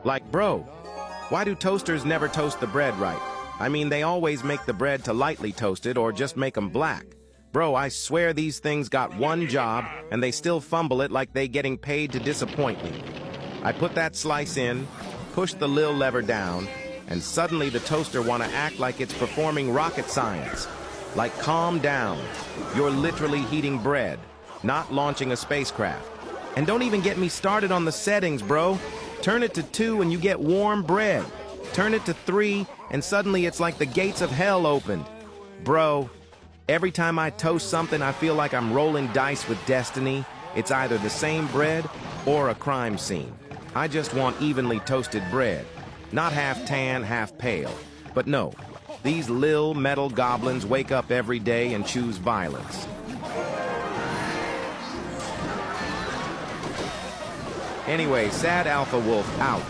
Like, bro, why do toasters never toast the bread right? I mean, they always make the bread to lightly toast it or just make them black. Bro, I swear these things got one job and they still fumble it like they getting paid to disappoint me. I put that slice in, push the lil lever down, and suddenly the toaster want to act like it's performing rocket science. Like, calm down. You're literally heating bread, not launching a spacecraft. And don't even get me started on the settings, bro. Turn it to 2 and you get warm bread. Turn it to 3 and suddenly it's like the gates of hell opened. Bro, every time I toast something, I feel like I'm rolling dice with destiny. It's either the same bread or a crime scene. I just want evenly toasted bread. Not half tan, half pale. But no, these lil metal goblins wake up every day and choose violence. Anyway, Sad Alpha Wolf out.